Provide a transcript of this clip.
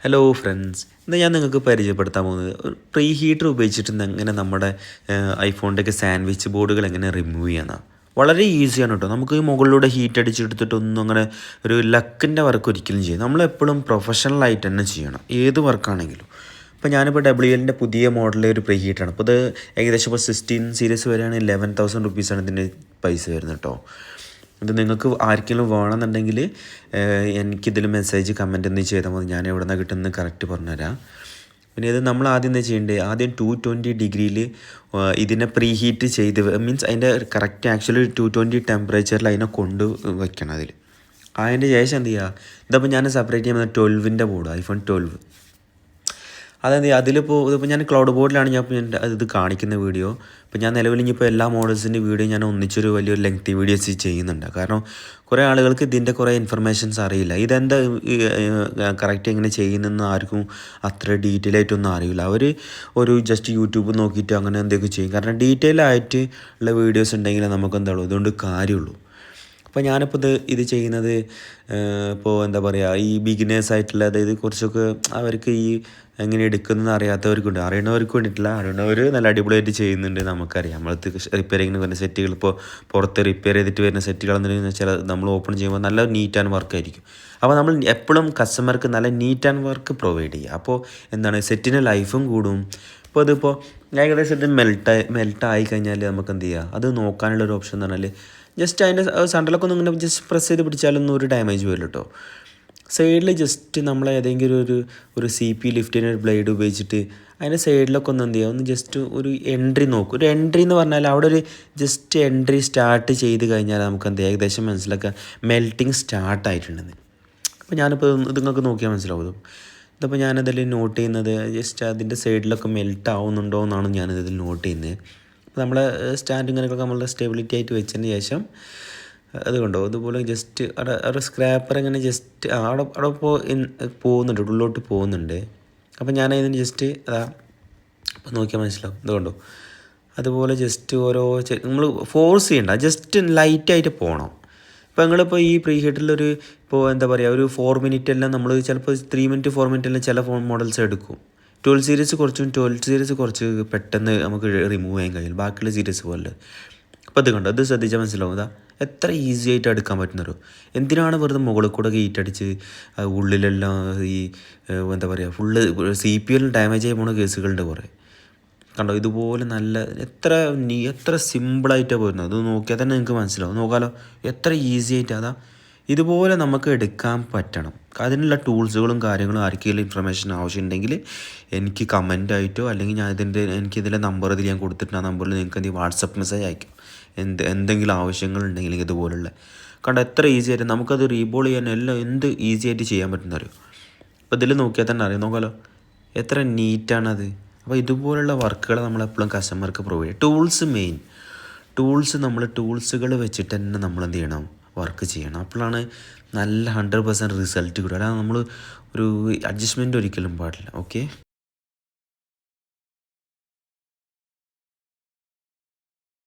Hello friends, ഇന്ന് ഞാൻ നിങ്ങൾക്ക് പരിചയപ്പെടുത്താൻ പോകുന്നത് ഒരു പ്രീ ഹീറ്റർ ഉപയോഗിച്ചിട്ട് എങ്ങനെ നമ്മുടെ ഐഫോണിൻ്റെയൊക്കെ സാൻഡ്വിച്ച് ബോർഡുകൾ എങ്ങനെ റിമൂവ് ചെയ്യാമെന്നാണ്. വളരെ ഈസിയാണ് കേട്ടോ. നമുക്ക് ഈ മുകളിലൂടെ ഹീറ്റ് അടിച്ചെടുത്തിട്ടൊന്നും അങ്ങനെ ഒരു ലക്കിൻ്റെ വർക്ക് ഒരിക്കലും ചെയ്യും. നമ്മളെപ്പോഴും പ്രൊഫഷണലായിട്ട് തന്നെ ചെയ്യണം, ഏത് വർക്കാണെങ്കിലും. ഇപ്പോൾ ഞാനിപ്പോൾ WLൻ്റെ പുതിയ മോഡലിലെ ഒരു പ്രീ ഹീറ്ററാണ്. അപ്പോൾ ഇത് ഏകദേശം ഇപ്പോൾ 16 സീരീസ് വരെയാണ് 11,000 റുപ്പീസാണ് ഇതിൻ്റെ പൈസ വരുന്നത് കേട്ടോ. ഇത് നിങ്ങൾക്ക് ആർക്കെങ്കിലും വേണമെന്നുണ്ടെങ്കിൽ എനിക്കിതിൽ മെസ്സേജ് കമൻറ്റ് എന്തെങ്കിലും ചെയ്താൽ മതി. ഞാൻ എവിടെ നിന്നാണ് കിട്ടുന്നത് കറക്റ്റ് പറഞ്ഞുതരാം. പിന്നെ ഇത് നമ്മൾ ആദ്യം എന്താ ചെയ്യേണ്ടത്, ആദ്യം 220 ഡിഗ്രിയിൽ ഇതിനെ പ്രീ ഹീറ്റ് ചെയ്ത് മീൻസ് അതിൻ്റെ കറക്റ്റ് ആക്ച്വലി 220 ടെമ്പറേച്ചറിൽ അതിനെ കൊണ്ട് വയ്ക്കണം. അതിൻ്റെ ശേഷം എന്ത് ചെയ്യുക, ഇതപ്പോൾ ഞാൻ സെപ്പറേറ്റ് ചെയ്യുന്നത് 12ൻ്റെ ബോർഡ്, ഐഫോൺ 12. അതായത് ഇതിപ്പോൾ ഞാൻ ക്ലൗഡ് ബോർഡിലാണ് ഞാൻ ഇത് കാണിക്കുന്ന വീഡിയോ. ഇപ്പോൾ ഞാൻ നിലവിൽ ഇനിയിപ്പോൾ എല്ലാ മോഡൽസിൻ്റെ വീഡിയോ ഞാൻ ഒന്നിച്ചൊരു വലിയൊരു ലെങ്തി വീഡിയോസ് ചെയ്യുന്നുണ്ട്. കാരണം കുറേ ആളുകൾക്ക് ഇതിൻ്റെ കുറേ ഇൻഫർമേഷൻസ് അറിയില്ല. ഇതെന്താ കറക്റ്റ് എങ്ങനെ ചെയ്യുന്നതെന്ന് ആർക്കും അത്ര ഡീറ്റെയിൽ ആയിട്ടൊന്നും അറിയില്ല. അവർ ഒരു ജസ്റ്റ് യൂട്യൂബ് നോക്കിയിട്ട് അങ്ങനെ എന്തൊക്കെ ചെയ്യും. കാരണം ഡീറ്റെയിൽ ആയിട്ട് ഉള്ള വീഡിയോസ് ഉണ്ടെങ്കിൽ നമുക്ക് എന്താണോ ഇതുകൊണ്ട് കാര്യമുള്ളൂ. അപ്പോൾ ഞാനിപ്പോൾ ഇത് ചെയ്യുന്നത് ഇപ്പോൾ എന്താ പറയുക, ഈ ബിഗിനേഴ്സായിട്ടുള്ള, അതായത് കുറച്ചൊക്കെ അവർക്ക് ഈ എങ്ങനെ എടുക്കുന്നതെന്ന് അറിയാത്തവർക്കുണ്ട്. അറിയണവർക്ക് വേണ്ടിയിട്ടില്ല, അറിയണവർ നല്ല അടിപൊളിയായിട്ട് ചെയ്യുന്നുണ്ട്. നമുക്കറിയാം നമ്മളത് റിപ്പയറിങ്ങിന് വരുന്ന സെറ്റുകൾ, ഇപ്പോൾ പുറത്ത് റിപ്പയർ ചെയ്തിട്ട് വരുന്ന സെറ്റുകളെന്ന് വെച്ചാൽ നമ്മൾ ഓപ്പൺ ചെയ്യുമ്പോൾ നല്ല നീറ്റ് ആൻഡ് വർക്കായിരിക്കും. അപ്പോൾ നമ്മൾ എപ്പോഴും കസ്റ്റമർക്ക് നല്ല നീറ്റ് ആൻഡ് വർക്ക് പ്രൊവൈഡ് ചെയ്യുക. അപ്പോൾ എന്താണ്, സെറ്റിന് ലൈഫും കൂടും. ഇപ്പോൾ ഇതിപ്പോൾ ഏകദേശം ഇത് മെൽട്ടായി കഴിഞ്ഞാൽ നമുക്ക് എന്ത് ചെയ്യുക, അത് നോക്കാനുള്ളൊരു ഓപ്ഷൻ എന്ന് പറഞ്ഞാൽ ജസ്റ്റ് അതിൻ്റെ സെൻറ്ററിലൊക്കെ ഒന്ന് ഇങ്ങനെ ജസ്റ്റ് പ്രസ് ചെയ്ത് പിടിച്ചാലൊന്നും ഒരു ഡാമേജ് വരില്ല കേട്ടോ. സൈഡിൽ ജസ്റ്റ് നമ്മൾ ഏതെങ്കിലും ഒരു CP ലിഫ്റ്റിന് ഒരു ബ്ലേഡ് ഉപയോഗിച്ചിട്ട് അതിൻ്റെ സൈഡിലൊക്കെ ഒന്ന് എന്ത് ചെയ്യുക, ഒന്ന് ജസ്റ്റ് ഒരു എൻട്രി നോക്കും. ഒരു എൻട്രി എന്ന് പറഞ്ഞാൽ അവിടെ ഒരു ജസ്റ്റ് എൻട്രി സ്റ്റാർട്ട് ചെയ്ത് കഴിഞ്ഞാൽ നമുക്ക് എന്ത് ഏകദേശം മനസ്സിലാക്കുക മെൽറ്റിങ് സ്റ്റാർട്ടായിട്ടുണ്ടെന്ന്. അപ്പോൾ ഞാനിപ്പോൾ ഇത് നിങ്ങൾക്ക് നോക്കിയാൽ മനസ്സിലാവും. ഇതിപ്പോൾ ഞാനതിൽ നോട്ട് ചെയ്യുന്നത് ജസ്റ്റ് അതിൻ്റെ സൈഡിലൊക്കെ മെൽറ്റ് ആവുന്നുണ്ടോ എന്നാണ് ഞാനിതിൽ നോട്ട് ചെയ്യുന്നത്. നമ്മളെ സ്റ്റാൻഡിങ്ങനൊക്കെ നമ്മളുടെ സ്റ്റെബിലിറ്റി ആയിട്ട് വെച്ചതിന് ശേഷം അതുകൊണ്ടോ ഇതുപോലെ ജസ്റ്റ് അവിടെ സ്ക്രാപ്പർ ഇങ്ങനെ ജസ്റ്റ് അവിടെ പോകുന്നുണ്ട്, ഉള്ളിലോട്ട് പോകുന്നുണ്ട്. അപ്പോൾ ഞാനതിന് ജസ്റ്റ് അപ്പോൾ നോക്കിയാൽ മനസ്സിലാവും. ഇതുകൊണ്ടോ അതുപോലെ ജസ്റ്റ് ഓരോ നമ്മൾ ഫോഴ്സ് ചെയ്യണ്ട, ജസ്റ്റ് ലൈറ്റായിട്ട് പോകണം. ഇപ്പോൾ നിങ്ങളിപ്പോൾ ഈ പ്രീ ഹീറ്ററിലൊരു ഇപ്പോൾ എന്താ പറയുക ഒരു 4 മിനിറ്റ് എല്ലാം നമ്മൾ ചിലപ്പോൾ 3 മിനിറ്റ് 4 മിനിറ്റ് എല്ലാം ചില ഫോൺ മോഡൽസ് എടുക്കും. 12 സീരീസ് കുറച്ച് പെട്ടെന്ന് നമുക്ക് റിമൂവ് ചെയ്യാൻ കഴിയും, ബാക്കിയുള്ള സീരീസ് പോലെ. അപ്പോൾ ഇത് കണ്ടോ, ഇത് ശ്രദ്ധിച്ചാൽ മനസ്സിലാവും. എത്ര ഈസി ആയിട്ട് എടുക്കാൻ പറ്റുന്നവരോ. എന്തിനാണ് വെറുതെ മുകളിൽ കൂടെ ഹീറ്റടിച്ച് ഉള്ളിലെല്ലാം ഈ എന്താ പറയുക ഫുള്ള് CPU ഡാമേജ് ആയി പോകുന്ന കേസുകളുണ്ട് കുറേ. കണ്ടോ ഇതുപോലെ നല്ല എത്ര സിമ്പിളായിട്ടാണ് പോരുന്നത്. അത് നോക്കിയാൽ തന്നെ നിങ്ങൾക്ക് മനസ്സിലാവും. നോക്കാമല്ലോ എത്ര ഈസി ആയിട്ട് ഇതുപോലെ നമുക്ക് എടുക്കാൻ പറ്റണം. അതിനുള്ള ടൂൾസുകളും കാര്യങ്ങളും ആർക്കെങ്കിലും ഇൻഫർമേഷൻ ആവശ്യമുണ്ടെങ്കിൽ എനിക്ക് കമൻ്റായിട്ടോ അല്ലെങ്കിൽ എനിക്കിതിലെ നമ്പർ ഞാൻ കൊടുത്തിട്ടുണ്ട്. ആ നമ്പറിൽ നിങ്ങൾക്ക് എന്തെങ്കിലും വാട്സപ്പ് മെസ്സേജ് അയക്കും. എന്തെങ്കിലും ആവശ്യങ്ങളുണ്ടെങ്കിൽ ഇതുപോലുള്ള കണ്ടോ എത്ര ഈസി ആയിട്ട് നമുക്കത് റീബോൾ ചെയ്യാൻ എല്ലാം എന്ത് ഈസി ആയിട്ട് ചെയ്യാൻ പറ്റുന്നറിയോ. അപ്പോൾ ഇതിൽ നോക്കിയാൽ തന്നെ അറിയാം. നോക്കാമല്ലോ എത്ര നീറ്റാണത്. അപ്പോൾ ഇതുപോലുള്ള വർക്കുകൾ നമ്മളെപ്പോഴും കസ്റ്റമർക്ക് പ്രൊവൈഡ് ചെയ്യും. ടൂൾസുകൾ വെച്ചിട്ട് തന്നെ നമ്മൾ എന്ത് ചെയ്യണം, വർക്ക് ചെയ്യണം. അപ്പോഴാണ് നല്ല 100% റിസൾട്ട് കിട്ടുക. അല്ലാതെ നമ്മൾ ഒരു അഡ്ജസ്റ്റ്മെൻറ്റ് ഒരിക്കലും പാടില്ല. ഓക്കെ.